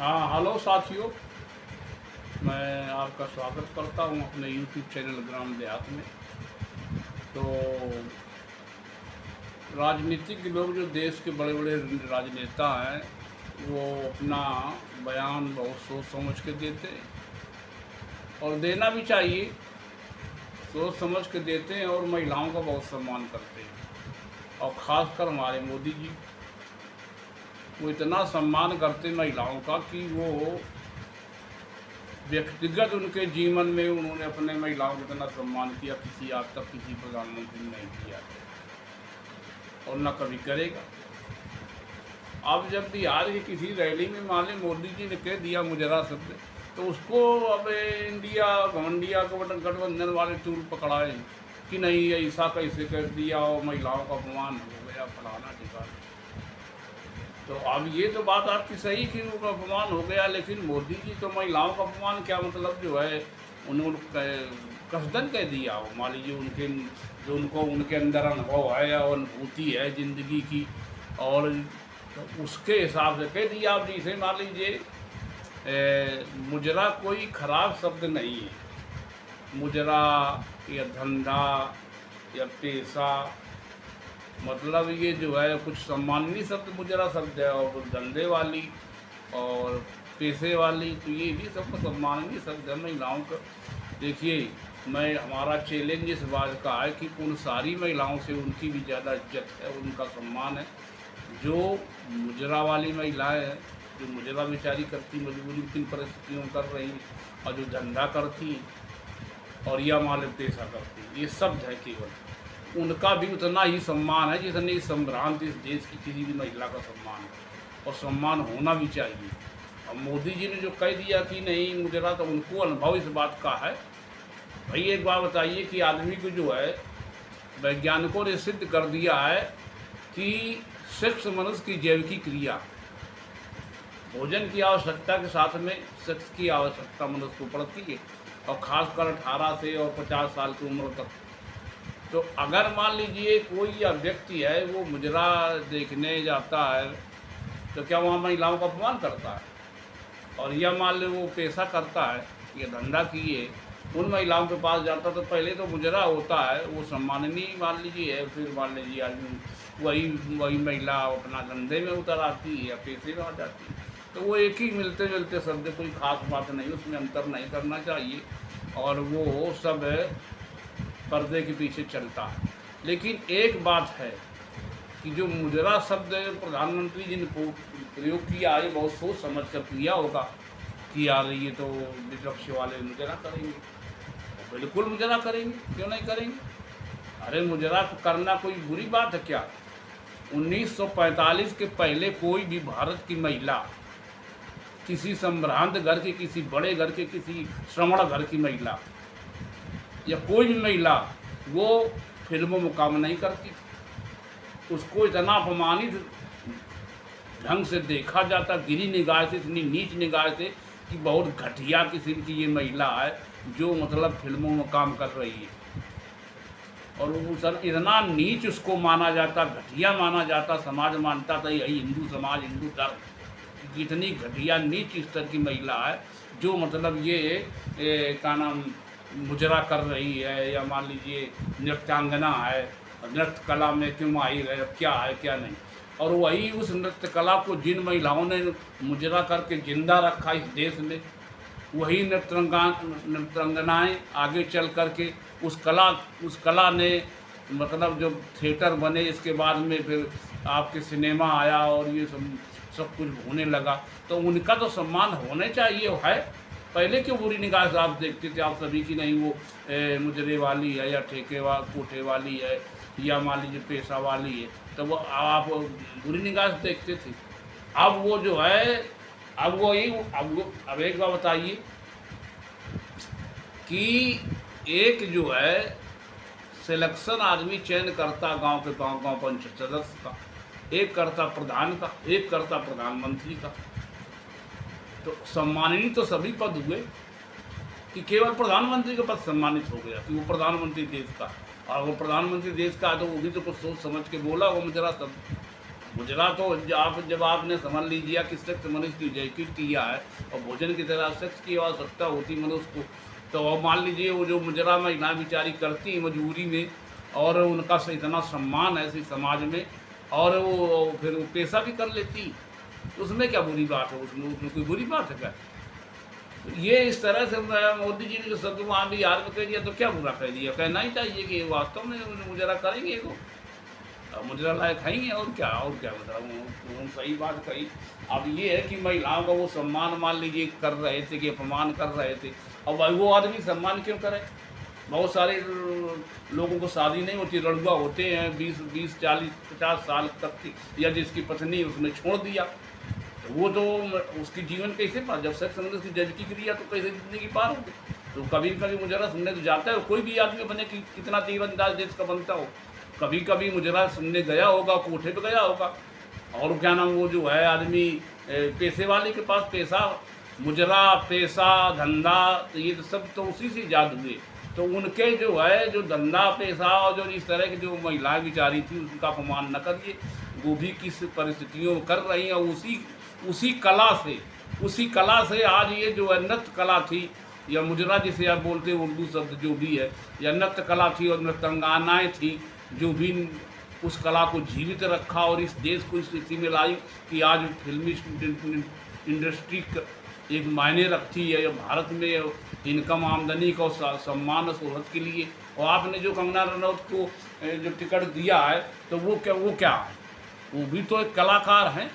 हाँ, हेलो साथियों। मैं आपका स्वागत करता हूँ अपने यूट्यूब चैनल ग्राम देहात में। तो राजनीतिक लोग जो देश के बड़े बड़े राजनेता हैं, वो अपना बयान बहुत सोच समझ के देते हैं और देना भी चाहिए। सोच समझ के देते हैं और महिलाओं का बहुत सम्मान करते हैं। और ख़ासकर हमारे मोदी जी, वो इतना सम्मान करते महिलाओं का कि वो व्यक्तिगत उनके जीवन में उन्होंने अपने महिलाओं को इतना सम्मान किया, किसी आज तक किसी प्रधानमंत्री ने नहीं किया और न कभी करेगा। अब जब बिहार की किसी रैली में मान लें मोदी जी ने कह दिया मुजरा शब्द, तो उसको अब इंडिया घमंडिया गठबंधन वाले टूल पकड़ाए कि नहीं ऐसा कैसे कर दिया और महिलाओं का अपमान हो गया, फलाना ठिकाना। तो अब ये तो बात आपकी सही कि उनका अपमान हो गया, लेकिन मोदी जी तो महिलाओं का अपमान क्या मतलब जो है उन्होंने कसदन कह दिया हो। मान लीजिए उनके जो उनको उनके अंदर अनुभव है और अनुभूति है ज़िंदगी की, और तो उसके हिसाब से कह दिया। आप जैसे मान लीजिए मुजरा कोई ख़राब शब्द नहीं है। मुजरा या धंधा या पेशा, मतलब ये जो है कुछ सम्माननीय शब्द मुजरा शब्द है, और धंधे वाली और पैसे वाली, तो ये भी सबको सम्माननीय शब्द है महिलाओं का। देखिए, मैं हमारा चैलेंज इस बात का है कि उन सारी महिलाओं से उनकी भी ज़्यादा इज्जत है, उनका सम्मान है जो मुजरा वाली महिलाएं हैं, जो मुजरा बेचारी करती, मजबूरी किन परिस्थितियों कर रही, और जो धंधा करती और या माल पेशा करती, ये शब्द है केवल। उनका भी उतना ही सम्मान है जितनी संभ्रांत इस देश की किसी भी महिला का सम्मान है, और सम्मान होना भी चाहिए। अब मोदी जी ने जो कह दिया कि नहीं मुजरा, तो उनको अनुभव इस बात का है। भाई एक बात बताइए कि आदमी को जो है वैज्ञानिकों ने सिद्ध कर दिया है कि सेक्स मनुष्य की जैविकी क्रिया, भोजन की आवश्यकता के साथ में सेक्स की आवश्यकता मनुष्य को पड़ती है, और ख़ासकर 18 से और 50 साल की उम्र तक। तो अगर मान लीजिए कोई या व्यक्ति है वो मुजरा देखने जाता है, तो क्या वहाँ महिलाओं का अपमान करता है? और या मान लो वो पैसा करता है या धंधा किए, उन महिलाओं के पास जाता, तो पहले तो मुजरा होता है वो सम्माननीय मान लीजिए है, फिर मान लीजिए आदमी वही महिला अपना धंधे में उतर आती है या पैसे में आ जाती है। तो वो एक ही मिलते जुलते शब्द, कोई ख़ास बात नहीं, उसमें अंतर नहीं करना चाहिए, और वो सब पर्दे के पीछे चलता है। लेकिन एक बात है कि जो मुजरा शब्द प्रधानमंत्री जी ने प्रयोग किया है, बहुत सोच समझ कर किया होगा कि यार ये तो विपक्ष वाले मुजरा करेंगे, तो बिल्कुल मुजरा करेंगे, क्यों नहीं करेंगे। अरे मुजरा करना कोई बुरी बात है क्या? 1945 के पहले कोई भी भारत की महिला, किसी संभ्रांत घर के, किसी बड़े घर के, किसी श्रमण घर की महिला या कोई भी महिला वो फिल्मों में काम नहीं करती। उसको इतना अपमानित ढंग से देखा जाता, गिरी निगाह से, इतनी नीच निगाह से कि बहुत घटिया किस्म की ये महिला है जो मतलब फिल्मों में काम कर रही है, और वो सर इतना नीच उसको माना जाता, घटिया माना जाता, समाज मानता था यही हिंदू समाज, हिंदू धर्म, इतनी घटिया नीच स्तर की महिला है जो मतलब ये क्या नाम मुजरा कर रही है, या मान लीजिए नृत्यांगना है, नृत्य कला में क्यों आई है, क्या है क्या नहीं। और वही उस नृत्य कला को जिन महिलाओं ने मुजरा करके जिंदा रखा इस देश में, वही नृत्यांगनाएँ आगे चल करके उस कला ने मतलब जो थिएटर बने, इसके बाद में फिर आपके सिनेमा आया और ये सब कुछ होने लगा, तो उनका तो सम्मान होने चाहिए है। पहले क्यों बुरी निगाह से आप देखते थे आप सभी की नहीं वो मुजरे वाली है या कोठे वाली है या मान लीजिए पेशा वाली है, तो वो आप बुरी निगाह से देखते थे। अब वो जो है अब वही अब एक बार बताइए कि एक जो है सिलेक्शन आदमी चयन करता गांव के गांव पंचायत सदस्य का, एक करता प्रधान का, एक करता प्रधानमंत्री का। तो सम्मानित तो सभी पद हुए कि केवल प्रधानमंत्री का पद सम्मानित हो गया कि वो प्रधानमंत्री देश का, और वो प्रधानमंत्री देश का है तो वो भी तो कुछ सोच समझ के बोला वो मुजरा सब। मुजरा तो आप जब आपने समझ लीजिए कि सेक्स मनुष्य की जैकेट किया है और भोजन की तरह सेक्स की आवश्यकता होती मनुष्य को, तो अब मान लीजिए वो जो मुजरा महिला बेचारी करती मजबूरी में, और उनका इतना सम्मान है इस समाज में, और वो फिर वो पेशा भी कर लेती, उसमें क्या बुरी बात है? उसमें कोई बुरी बात है क्या? ये इस तरह से मोदी जी ने जो शब्द वहाँ बिहार में कह दिया तो क्या बुरा कह दिया? कहना ही चाहिए कि वास्तव में मुजरा करेंगे वो, मुजरा लायक है ही है, और क्या मतलब वो सही बात कही। अब ये है कि महिलाओं का वो सम्मान मान लीजिए कर रहे थे कि अपमान कर रहे थे, अब भाई वो आदमी सम्मान क्यों करे? बहुत सारे लोगों को शादी नहीं होती, लड़ुआ होते हैं 20 40 50 साल तक की, या जिसकी पत्नी उसने छोड़ दिया, तो वो तो उसकी जीवन कैसे पार, जब सेक्स की जजकी क्रिया तो कैसे जिंदगी पार होगी? तो कभी कभी मुजरा सुनने तो जाता है, कोई भी आदमी बने कि कितना तीरंदाज देश का बनता हो, कभी कभी मुजरा सुनने गया होगा, कोठे पे गया होगा। और क्या नाम वो जो है आदमी पैसे वाले के पास पैसा, मुजरा पैसा धंधा, तो ये तो सब तो उसी से ईजाद हुए। तो उनके जो है जो धंधा पैसा और जो इस तरह की जो महिलाएं बेचारी थी उनका अपमान न करिए, वो भी किस परिस्थितियों में कर रही हैं, उसी कला से आज ये जो है नृत्य कला थी, या मुजरा जिसे आप बोलते हैं उर्दू शब्द जो भी है, या नृत्य कला थी और नृत्यांगनाएँ थी, जो भी उस कला को जीवित रखा और इस देश को इस स्थिति में लाई कि आज फिल्मी इंडस्ट्री एक मायने रखती है भारत में इनकम आमदनी का और सम्मान और शोहरत के लिए। और आपने जो कंगना रनौत को जो टिकट दिया है तो वो क्या है? वो भी तो एक कलाकार हैं,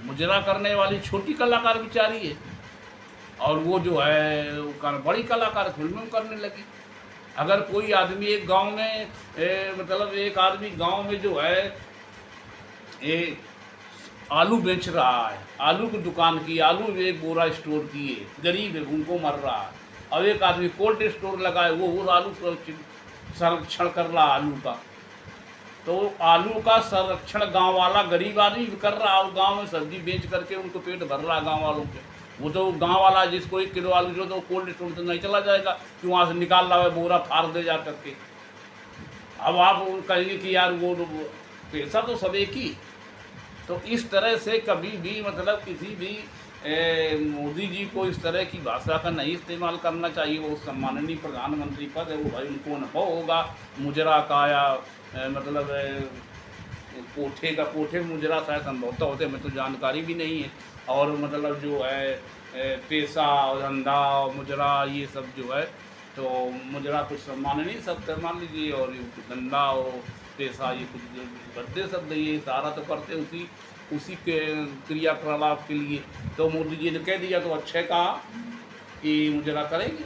मुजरा करने वाली छोटी कलाकार बेचारी है, और वो जो है वो बड़ी कलाकार फिल्मों में करने लगी। अगर कोई आदमी एक गांव में मतलब एक आदमी गांव में जो है आलू बेच रहा है, आलू की दुकान की, आलू एक बोरा स्टोर किए, गरीब है उनको मर रहा है, और एक आदमी कोल्ड स्टोर लगाए, वो आलू संरक्षण कर रहा आलू का, तो आलू का संरक्षण गांव वाला गरीब आदमी भी कर रहा है, और गांव में सब्जी बेच करके उनको पेट भर रहा है गांव वालों के। वो तो गांव वाला जिसको 1 किलो आलू जो तो कोल्ड स्टोर से नहीं चला जाएगा कि वहाँ से निकाल रहा है बोरा फाड़ दे जा करके। अब आप कहेंगे कि यार वो पैसा तो सब एक ही। तो इस तरह से कभी भी मतलब किसी भी मोदी जी को इस तरह की भाषा का नहीं इस्तेमाल करना चाहिए। वो सम्माननीय प्रधानमंत्री पद है, वो भाई उनको अनुभव होगा मुजरा का, या मतलब कोठे मुजरा शायद संभवतः होते, हमें तो जानकारी भी नहीं है। और मतलब जो है पेशा और धंधा मुजरा ये सब जो है, तो मुजरा कुछ सम्माननीय शब्द मान लीजिए, और धंधा और पेशा ये कुछ भद्दे शब्द, ये सारा तो करते उसी के क्रियाकलाप के लिए। तो मोदी जी ने कह दिया तो अच्छे कहा कि मुजरा करेंगे,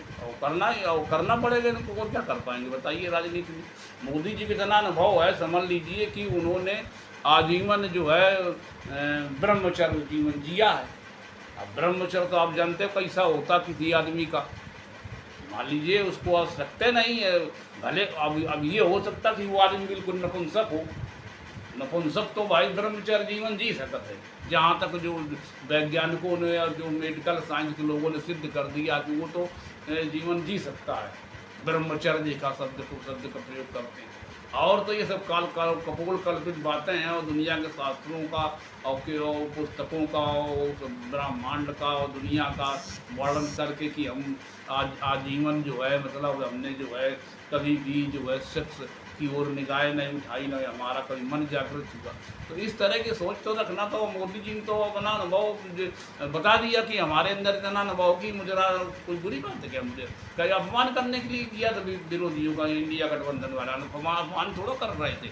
और करना पड़ेगा इनको, और क्या कर पाएंगे बताइए राजनीति में। मोदी जी के इतना अनुभव है, समझ लीजिए कि उन्होंने आजीवन जो है ब्रह्मचर्य जीवन जिया है। अब ब्रह्मचर्य तो आप जानते हो कैसा होता किसी आदमी का, मान लीजिए उसको आवश्यकता नहीं है, भले अब ये हो सकता कि वो आदमी बिल्कुल नपुंसक हो, नपुंसक तो भाई ब्रह्मचर्य जीवन जी सकता है। जहाँ तक जो वैज्ञानिकों ने और जो मेडिकल साइंस के लोगों ने सिद्ध कर दिया कि वो तो जीवन जी सकता है, ब्रह्मचर्य का शब्द का प्रयोग करते हैं। और तो ये सब कपोल कल्पित बातें हैं, और दुनिया के शास्त्रों का और पुस्तकों का और ब्रह्मांड का और दुनिया का वर्णन करके कि हम आजीवन जो है मतलब हमने जो है कभी भी जो है सेक्स की ओर निगाहें नहीं उठाई, न हमारा कभी मन जागृत हुआ। तो इस तरह की सोच तो रखना। तो मोदी जी ने तो अपना अनुभव बता दिया कि हमारे अंदर इतना अनुभव कि मुजरा कोई बुरी बात है क्या? मुझे कहीं अपमान करने के लिए किया था विरोधियों का, इंडिया गठबंधन वाला अपमान थोड़ा कर रहे थे।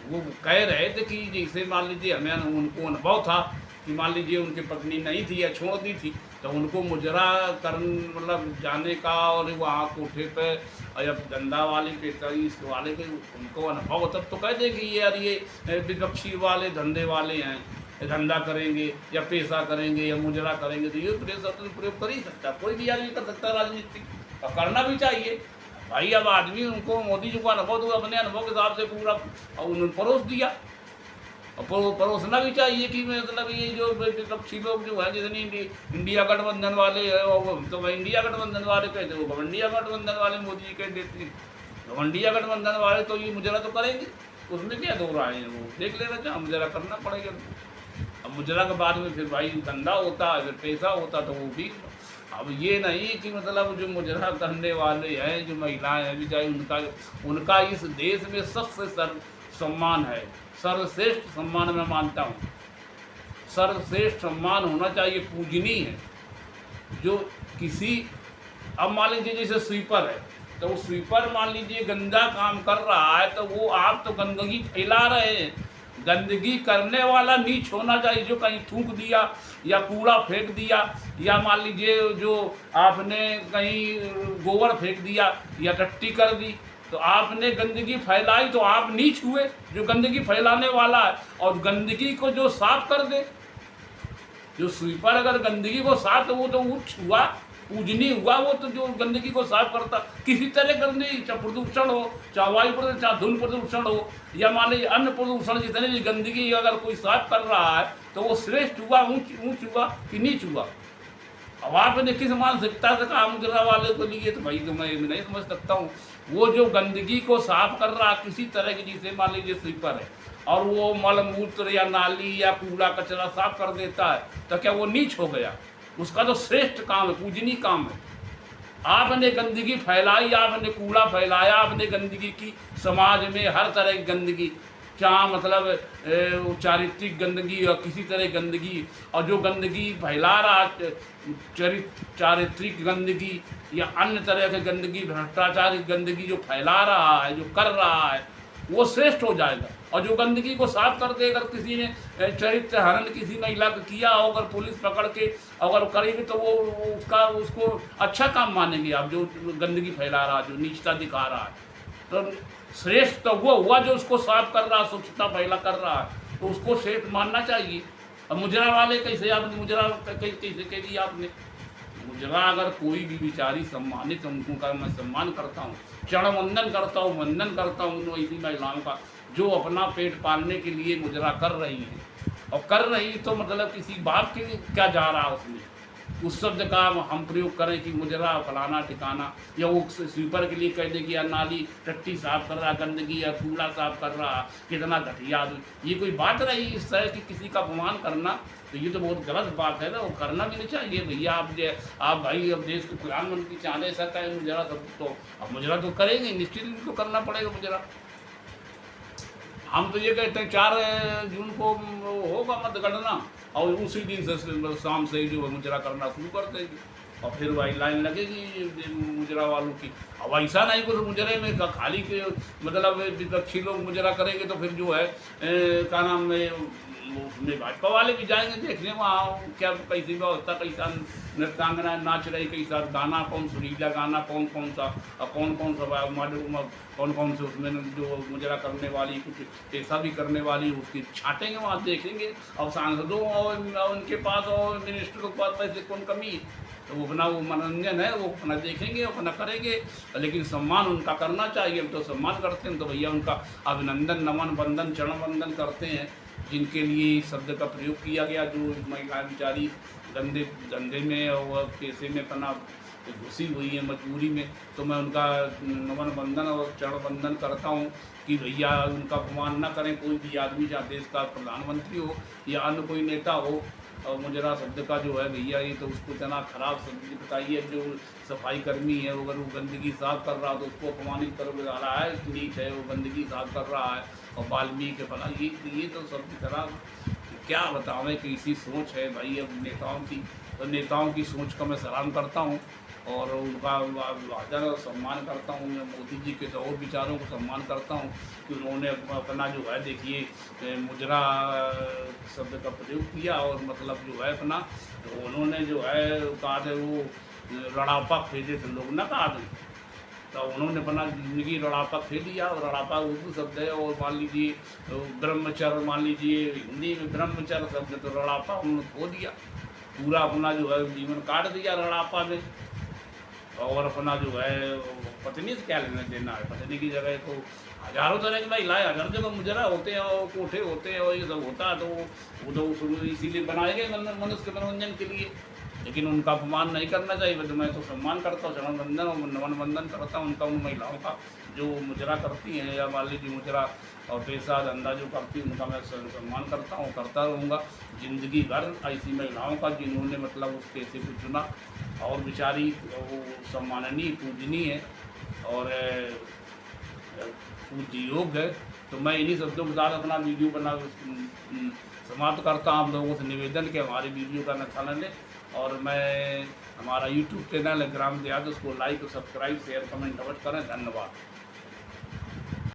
वो कह रहे थे कि जैसे मान लीजिए हमें उनको अनुभव था कि मान लीजिए उनकी पत्नी नहीं थी या छोड़ दी थी, तो उनको मुजरा मतलब जाने का और वहाँ कोठे पे या धंधा वाले इस वाले के उनको अनुभव, तब तो कह दे कि यार ये विपक्षी वाले धंधे वाले हैं, धंधा करेंगे या पैसा करेंगे या मुजरा करेंगे, तो ये प्रयोग कर ही सकता, कोई भी आदमी कर सकता राजनीति, और करना भी चाहिए भाई। अब आदमी उनको मोदी जी को अनुभव हुआ, अपने अनुभव के हिसाब से पूरा उन्होंने परोस दिया, और परोसना भी चाहिए कि मतलब ये जो विपक्षी लोग जो है जितनी इंडिया गठबंधन वाले है, तो इंडिया गठबंधन वाले कहते वो इंडिया गठबंधन वाले मोदी जी कह देते हैं, तो इंडिया गठबंधन वाले तो ये मुजरा तो करेंगे, उसमें क्या दो राय है, वो देख लेना चाहिए, मुजरा करना पड़ेगा। अब मुजरा के बाद में फिर भाई धंधा होता है, फिर पैसा होता, तो वो भी। अब ये नहीं कि मतलब जो मुजरा करने वाले हैं, जो महिलाएं हैं बेचारी, उनका उनका इस देश में सबसे सम्मान है, सर्वश्रेष्ठ सम्मान मैं मानता हूँ। सर्वश्रेष्ठ सम्मान होना चाहिए, पूजनीय है। जो किसी, अब मान लीजिए जैसे स्वीपर है, तो वो स्वीपर मान लीजिए गंदा काम कर रहा है, तो वो आप तो गंदगी फैला रहे हैं। गंदगी करने वाला नीच होना चाहिए, जो कहीं थूक दिया या कूड़ा फेंक दिया, या मान लीजिए जो आपने कहीं गोबर फेंक दिया या टट्टी कर दी, तो आपने गंदगी फैलाई, तो आप नीच हुए जो गंदगी फैलाने वाला है। और गंदगी को जो साफ कर दे, जो स्वीपर अगर गंदगी को साफ, तो वो तो उच्च हुआ, पूजनीय हुआ। वो तो जो गंदगी को साफ करता, किसी तरह गंदगी, चाहे प्रदूषण हो, चाहे वायु प्रदूषण, चाहे धुंध प्रदूषण हो, या मान लीजिए अन्य प्रदूषण, जितने भी गंदगी अगर कोई साफ कर रहा है, तो वो श्रेष्ठ हुआ, ऊंच हुआ कि नीच हुआ। अब आपने किस मानसिकता से कहा मुजरा वाले को लिए, तो भाई तो मैं नहीं समझ सकता हूँ। वो जो गंदगी को साफ कर रहा किसी तरह की, जिसे मान लीजिए स्वीपर है, और वो मलमूत्र या नाली या कूड़ा कचरा साफ कर देता है, तो क्या वो नीच हो गया? उसका तो श्रेष्ठ काम है, पूजनीय काम है। आपने गंदगी फैलाई, आपने कूड़ा फैलाया, आपने गंदगी की, समाज में हर तरह की गंदगी, चाहे मतलब चारित्रिक गंदगी या किसी तरह गंदगी, और जो गंदगी फैला रहा, चारित्रिक गंदगी या अन्य तरह की गंदगी, भ्रष्टाचार की गंदगी जो फैला रहा है, जो कर रहा है, वो श्रेष्ठ हो जाएगा। और जो गंदगी को साफ कर दे, अगर किसी ने चरित्र हरण किसी महिला को किया हो, अगर पुलिस पकड़ के अगर करेगी, तो वो उसको अच्छा काम मानेंगे आप, जो गंदगी फैला रहा, जो नीचता दिखा रहा है। तो श्रेष्ठ तो वो हुआ जो उसको साफ कर रहा, स्वच्छता फैला कर रहा है, तो उसको श्रेष्ठ मानना चाहिए। अब मुजरा वाले कैसे, आपने मुजरा कैसे कह दिया आपने? मुजरा अगर कोई भी बेचारी सम्मानित, उनका मैं सम्मान करता हूँ, चरण वंदन करता हूँ, वंदन करता हूँ उन ऐसी महिलाओं का जो अपना पेट पालने के लिए मुजरा कर रही हैं। और कर रही तो मतलब किसी बाप के क्या जा रहा उसमें, उस शब्द का हम प्रयोग करें कि मुजरा फलाना ठिकाना, या वो स्वीपर के लिए कह दे कि यार नाली टट्टी साफ कर रहा, गंदगी या कूड़ा साफ कर रहा, कितना घटिया। ये कोई बात रही इस तरह की किसी का अपमान करना? तो ये तो बहुत गलत बात है ना, वो करना भी नहीं चाहिए भैया। आप भाई अब देश के प्रधानमंत्री चाहते ऐसा कहें मुजरा सब, तो अब मुजरा तो करेंगे, निश्चित इनको करना पड़ेगा मुजरा। हम तो ये कहते हैं 4 जून को होगा मतगणना, और उसी दिन से शाम से ही जो मुजरा करना शुरू कर देगी, और फिर वही लाइन लगेगी मुजरा वालों की। अब ऐसा नहीं कुछ मुजरे में खाली के मतलब विपक्षी लोग मुजरा करेंगे, तो फिर जो है क्या नाम है, उसमें भाजपा वाले भी जाएंगे देखने वहाँ क्या कैसी व्यवस्था, कैसा नृत्यांगना नाच रही, कैसा गाना, कौन सुरीला गाना, कौन कौन सा मालूम, कौन कौन से उसमें जो मुजरा करने वाली, कुछ ऐसा भी करने वाली, उसकी छाटेंगे वहाँ देखेंगे। अब सांसदों और उनके पास और मिनिस्टरों के पास पैसे कौन कमी है, तो वो अपना वो मनोरंजन है, वो अपना देखेंगे, अपना करेंगे। लेकिन सम्मान उनका करना चाहिए, हम तो सम्मान करते हैं, तो भैया उनका अभिनंदन, नमन, वंदन, चरण वंदन करते हैं, जिनके लिए इस शब्द का प्रयोग किया गया। जो महिला बेचारी धंधे में और पैसे में अपना घुसी हुई है मजबूरी में, तो मैं उनका नमन वंदन और चरण वंदन करता हूँ कि भैया उनका अपमान न करें कोई भी आदमी, चाहे देश का प्रधानमंत्री हो या अन्य कोई नेता हो। और मुजरा शब्द का जो है भैया, ये तो उसको इतना खराब शब्द बताइए, जो सफाई कर्मी है अगर वो गंदगी साफ कर रहा तो उसको अपमानित कर रहा है, नीच है, वो गंदगी साफ कर रहा है, और वाल्मीकि फला, ये तो सब की तरह क्या बतावें कि इसी सोच है भाई अब नेताओं की। तो नेताओं की सोच का मैं सलाम करता हूँ और उनका आदर और सम्मान करता हूँ। मैं मोदी जी के तो और विचारों को सम्मान करता हूँ कि उन्होंने अपना जो है देखिए मुजरा शब्द का प्रयोग किया, और मतलब जो है अपना तो उन्होंने जो है कहा थे वो लड़ापा खेले थे लोग ना कहा थे, तो उन्होंने अपना ज़िंदगी लड़ापा खेल लिया। और लड़ापा उर्दू शब्द है, और मान लीजिए तो ब्रह्मचर्य, मान लीजिए हिंदी में ब्रह्मचर्य शब्द, तो लड़ापा उन्होंने खो दिया, पूरा अपना जो है जीवन काट दिया लड़ापा में। और अपना जो है पत्नी से क्या लेना देना है, पत्नी की जगह तो हजारों तरह की महिलाएं, हज़ार जगह मुजरा होते हैं और कोठे होते हैं और ये सब होता है, तो वो तो इसीलिए बनाए गए मनुष्य के मनोरंजन के लिए। लेकिन उनका अपमान नहीं करना चाहिए। तो मैं तो सम्मान करता हूँ, चरण वंदन और नमन वंदन करता हूँ उनका, उन महिलाओं का जो मुजरा करती हैं या मान लीजिए मुजरा और पेशा धंधा जो करती हैं उनका मैं सम्मान करता हूँ, करता रहूँगा ज़िंदगी भर। ऐसी महिलाओं का जिन्होंने मतलब उस पेशे को चुना और बेचारी वो सम्माननीय पूजनीय है और पूज्य योग्य है। तो मैं इन्हीं शब्दों के साथ अपना वीडियो बना समाप्त करता हूँ। आप लोगों से निवेदन कि हमारी वीडियो का नशा न लें और मैं हमारा यूट्यूब चैनल है ग्राम देहात, उसको लाइक और सब्सक्राइब शेयर कमेंट अवश्य करें। धन्यवाद।